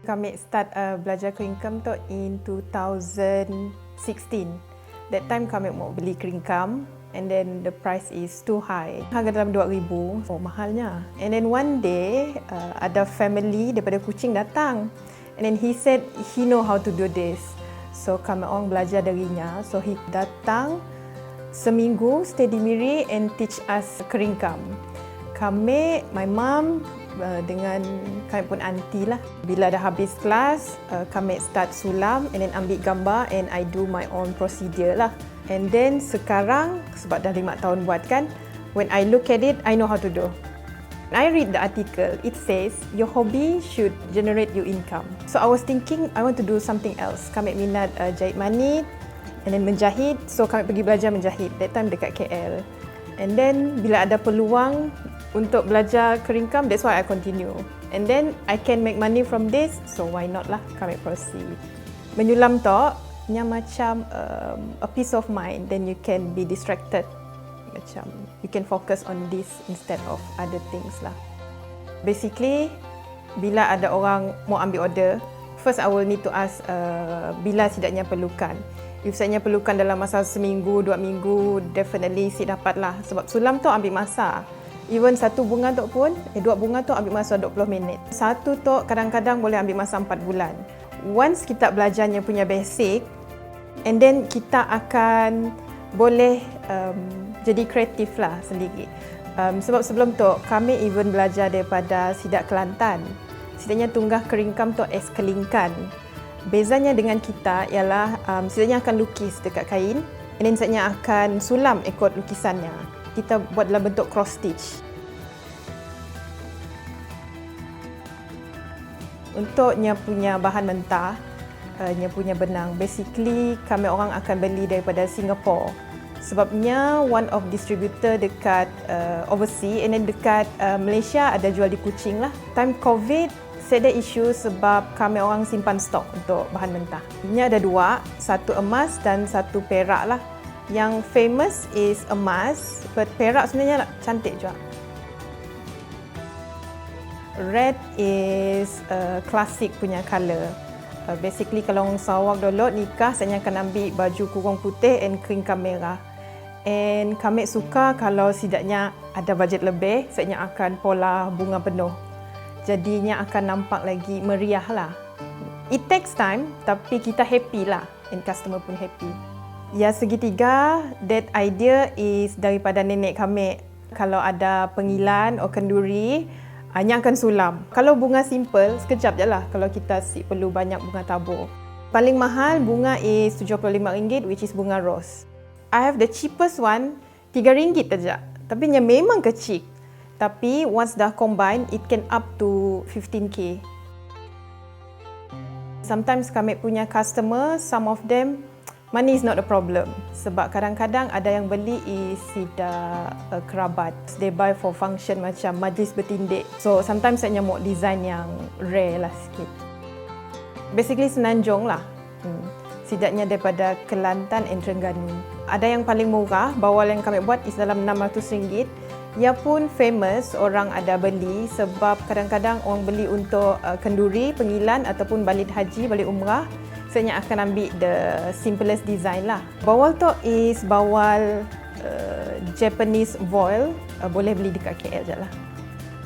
Kami start belajar keringkam tu in 2016. That time kami mau beli keringkam and then the price is too high. Harga dalam 2,000. Oh, mahalnya. And then one day ada family daripada Kuching datang. And then he said he know how to do this. So kami orang belajar darinya. So he datang seminggu stay di Miri and teach us keringkam. Kami, my mom dengan kami pun aunty lah. Bila dah habis kelas, kami start sulam and then ambil gambar and I do my own procedure lah. And then sekarang, sebab dah 5 tahun buat kan, when I look at it, I know how to do. I read the article, it says your hobby should generate you income. So I was thinking I want to do something else. Kami minat jahit manit and then menjahit. So kami pergi belajar menjahit. That time dekat KL. And then bila ada peluang untuk belajar keringkam, that's why I continue. And then I can make money from this, so why not lah, kami proceed. Menyulam tu, nya macam a peace of mind, then you can be distracted. Macam you can focus on this instead of other things lah. Basically, bila ada orang mau ambil order, first I will need to ask bila sidaknya perlukan. If sidaknya perlukan dalam masa seminggu, 2 minggu, definitely si dapat lah. Sebab sulam tu ambil masa. Even satu bunga tu pun, 2 bunga tu ambil masa 20 minit. Satu tu kadang-kadang boleh ambil masa 4 bulan. Once kita belajarnya punya basic, and then kita akan boleh jadi kreatif lah sendiri. Sebab sebelum tu, kami even belajar daripada sidak Kelantan. Sidaknya tunggah keringkam tu es kelingkan. Bezanya dengan kita ialah sidaknya akan lukis dekat kain, and then sidaknya akan sulam ikut lukisannya. Kita buat dalam bentuk cross stitch. Untuknya punya bahan mentah, nya punya benang, basically kami orang akan beli daripada Singapore. Sebabnya one of distributor dekat overseas and then dekat Malaysia ada jual di Kuching lah. Time COVID, saya ada isu sebab kami orang simpan stok untuk bahan mentah. Ini ada 2, satu emas dan satu perak lah. Yang famous is emas, but perak sebenarnya cantik juga. Red is classic punya colour. Basically kalau orang Sarawak dulu nikah, saya akan ambil baju kurung putih and keringkam merah. And kami suka kalau sidaknya ada bajet lebih, saya akan pola bunga penuh. Jadinya akan nampak lagi meriah lah. It takes time, tapi kita happy lah and customer pun happy. Ya, segitiga, that idea is daripada nenek kami. Kalau ada pengilan atau kenduri, hanya akan sulam. Kalau bunga simple, sekejap je lah kalau kita perlu banyak bunga tabur. Paling mahal bunga is RM75, which is bunga rose. I have the cheapest one, RM3 saja. Tapi nya memang kecil. Tapi once dah combine, it can up to 15K. Sometimes kami punya customer, some of them, money is not a problem. Sebab kadang-kadang ada yang beli is tidak kerabat. They buy for function macam majlis bertindik. So sometimes saya mau design yang rare lah sikit. Basically Senanjung lah. Sidaknya daripada Kelantan and Terengganu. Ada yang paling murah, bawal yang kami buat is dalam RM600. Ia pun famous, orang ada beli sebab kadang-kadang orang beli untuk kenduri, pengilan ataupun balik haji, balik umrah. Saya akan ambil the simplest design lah. Bawal tu is bawal Japanese voile, boleh beli dekat KL je lah.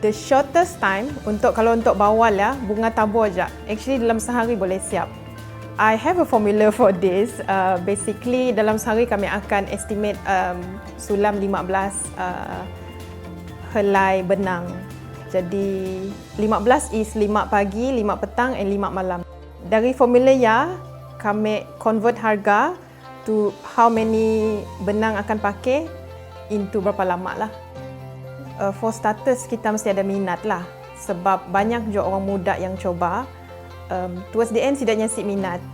The shortest time kalau untuk bawal lah, bunga tabur je. Actually dalam sehari boleh siap. I have a formula for this. Basically dalam sehari kami akan estimate sulam 15 helai benang. Jadi 15 is 5 pagi, 5 petang and 5 malam. Dari formula ya, kami convert harga to how many benang akan pakai into berapa lama lah. For starters, kita mesti ada minat lah. Sebab banyak juga orang muda yang coba. Towards the end, sidaknya si minat.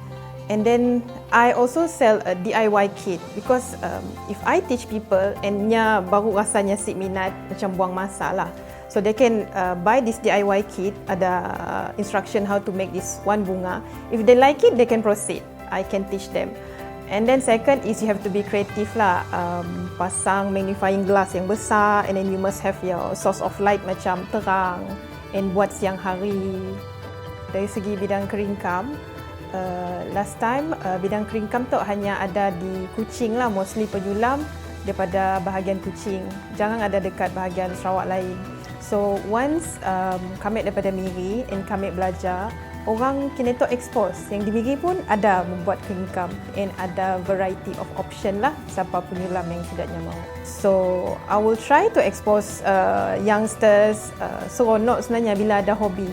And then, I also sell a DIY kit. Because if I teach people and nya baru rasanya si minat, macam buang masa lah. So they can buy this DIY kit, ada instruction how to make this one bunga. If they like it, they can proceed. I can teach them. And then second is you have to be creative lah. Pasang magnifying glass yang besar and then you must have your source of light macam terang and buat siang hari. Dari segi bidang keringkam, last time bidang keringkam tu hanya ada di Kuching lah, mostly penyulam daripada bahagian Kuching. Jangan ada dekat bahagian Sarawak lain. So once kami daripada Miri and kami belajar, orang kini tu expose. Yang di Miri pun ada membuat keringkam and ada variety of option lah siapa penyulam yang tidaknya mahu. So I will try to expose youngsters seronok sebenarnya bila ada hobi,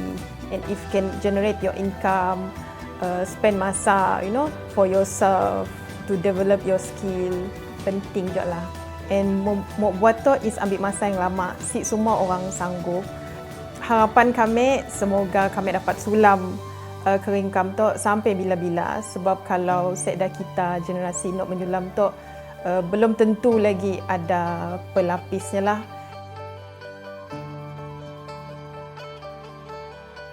and if can generate your income, spend masa for yourself to develop your skill, penting je lah. And mau buat tu is ambil masa yang lama. Si semua orang sanggup. Harapan kami semoga kami dapat sulam keringkam tu sampai bila-bila, sebab kalau sekda kita generasi nak menyulam tu belum tentu lagi ada pelapisnya lah.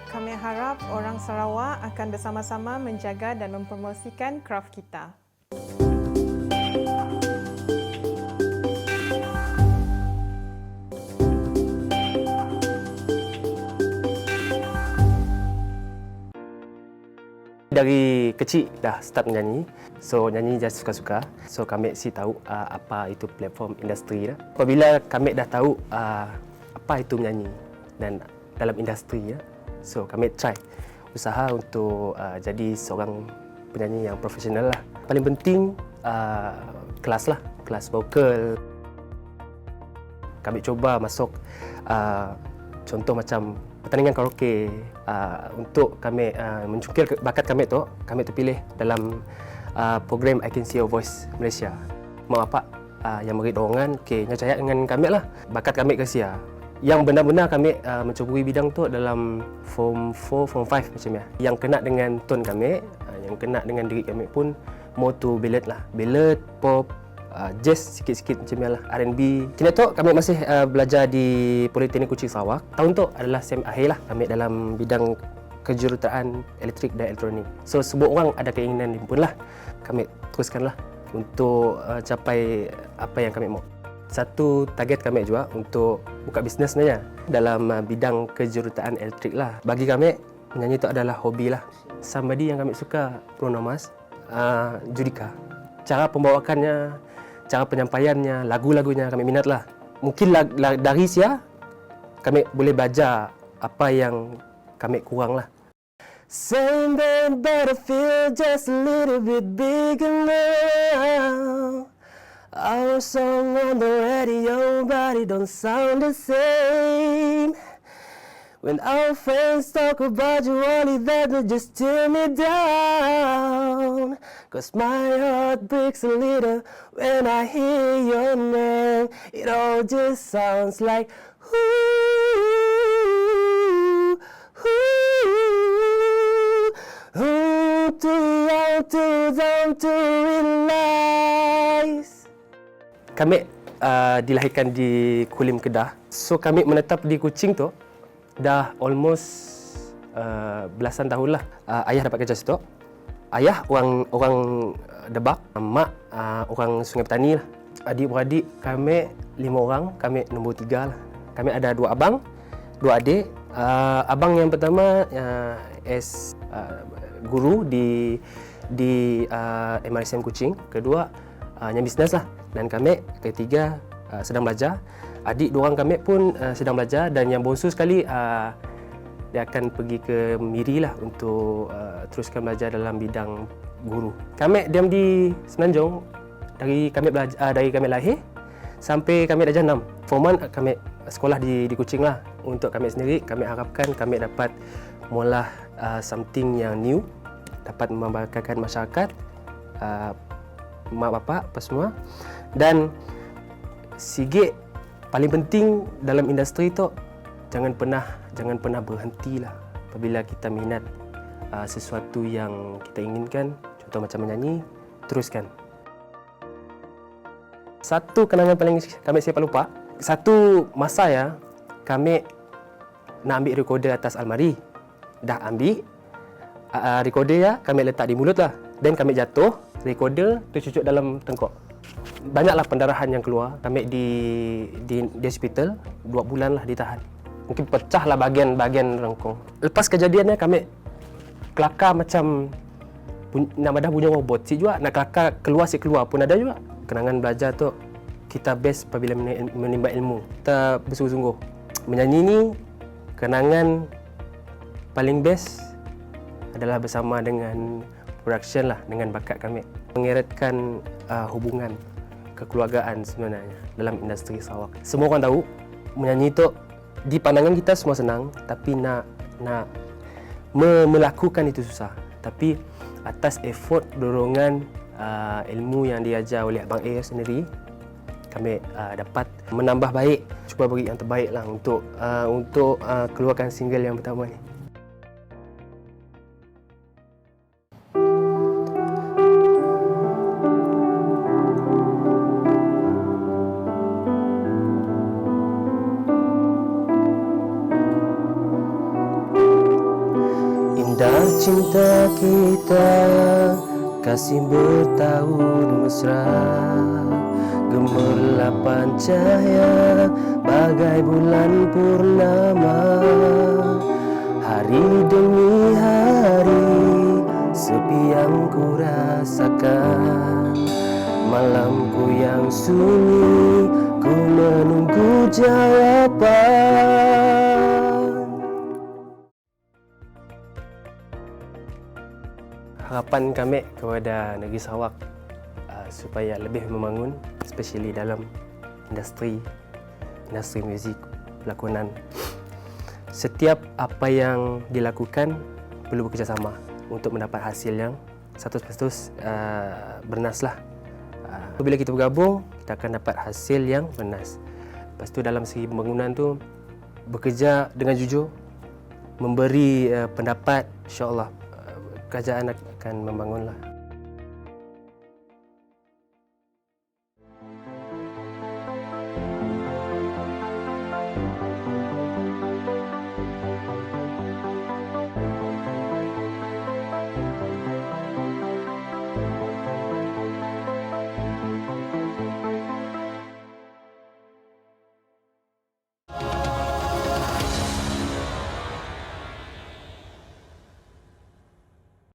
Kami harap orang Sarawak akan bersama-sama menjaga dan mempromosikan kraft kita. Dari kecil dah start menyanyi. So nyanyi just suka-suka. So kami tahu apa itu platform industri dah. Apabila kami dah tahu apa itu menyanyi dan dalam industri, so kami try usaha untuk jadi seorang penyanyi yang profesional lah. Paling penting kelas lah, kelas vokal. Kami coba masuk contoh macam pertandingan karaoke, untuk kami mencungkil bakat kami tu pilih dalam program I Can See Your Voice Malaysia. Mak bapak yang beri dorongan, nyacayat dengan kami lah. Bakat kami ke sia. Yang benar-benar kami mencuburi bidang tu dalam form 4, form 5 macam ya. Yang kena dengan tone kami, yang kena dengan diri kami pun more to ballad lah. Ballad, pop, jazz sikit-sikit macam lah, R&B. Kini tu kami masih belajar di Politeknik Kuching Sarawak. Tahun tu adalah sem akhir lah kami dalam bidang kejuruteraan elektrik dan elektronik. So semua orang ada keinginan pun lah, kami teruskanlah untuk capai apa yang kami mahu. Satu target kami juga untuk buka bisnes sebenarnya dalam bidang kejuruteraan elektrik lah. Bagi kami menyanyi itu adalah hobi lah. Somebody yang kami suka Bruno Mars, Judika. Cara pembawakannya, cara penyampaiannya, lagu-lagunya kami minat lah. Mungkin dari sia kami boleh belajar apa yang kami kurang lah. Something better feel just a little bit bigger now. Our song on the radio, but it don't sound the same. When our friends talk about you, only that will just tear me down. 'Cause my heart breaks a little when I hear your name. It all just sounds like ooh, ooh, ooh, too young, too dumb to realize. Kami dilahirkan di Kulim, Kedah. So kami menetap di Kuching tu dah almost belasan tahun lah. Ayah dapat kerja situ. Ayah orang Debak, mak orang Sungai Petani lah. Adik-beradik kami 5 orang, kami nombor 3 lah. Kami ada 2 abang, 2 adik. Abang yang pertama guru di MRSM Kuching. Kedua yang bisnes lah. Dan kami ketiga sedang belajar. Adik 2 orang kami pun sedang belajar, dan yang bongsu sekali dia akan pergi ke Miri lah untuk teruskan belajar dalam bidang guru. Kami diam di Semenanjung dari kami lahir sampai kami darjah 6. Form 1 kami sekolah di Kuching lah. Untuk kami sendiri, kami harapkan kami dapat mula something yang new, dapat membanggakan masyarakat, mak bapak apa semua. Dan sikit paling penting dalam industri tu, jangan pernah berhentilah apabila kita minat sesuatu yang kita inginkan. Contoh macam menyanyi, teruskan. Satu kenangan paling kami siapa lupa, satu masa ya, kami nak ambil recorder atas almari. Dah ambil recorder ya, kami letak di mulut lah. Dan kami jatuh, recorder tercucuk dalam tengkok. Banyaklah pendarahan yang keluar. Kami di hospital 2 bulan lah ditahan. Mungkin pecahlah bahagian rengkong. Lepas kejadiannya kami kelakar macam nak dah punya robotik juga, nak kelakar keluar pun ada juga. Kenangan belajar tu kita best apabila menimba ilmu. Kita bersungguh-sungguh. Menyanyi ni kenangan paling best adalah bersama dengan production lah, dengan bakat kami. Mengeratkan hubungan kekeluargaan sebenarnya dalam industri Sarawak. Semua orang tahu menyanyi tu di pandangan kita semua senang, tapi nak melakukan itu susah. Tapi atas effort, dorongan, ilmu yang diajar oleh Abang A sendiri, kami dapat menambah baik, cuba beri yang terbaik lah untuk keluarkan single yang pertama ni. Indah cinta kita, kasih bertahun mesra, gemerlapan cahaya bagai bulan purnama. Hari demi hari sepi yang ku rasakan, malamku yang sunyi ku menunggu jawaban. Harapan kami kepada negeri Sarawak supaya lebih membangun, especially dalam industri muzik, pelakonan. Setiap apa yang dilakukan perlu bekerjasama untuk mendapat hasil yang 100% bernas lah. Apabila kita bergabung, kita akan dapat hasil yang bernas. Lepas tu dalam segi pembangunan tu, bekerja dengan jujur, memberi pendapat, insya-Allah kerajaan akan membangunlah.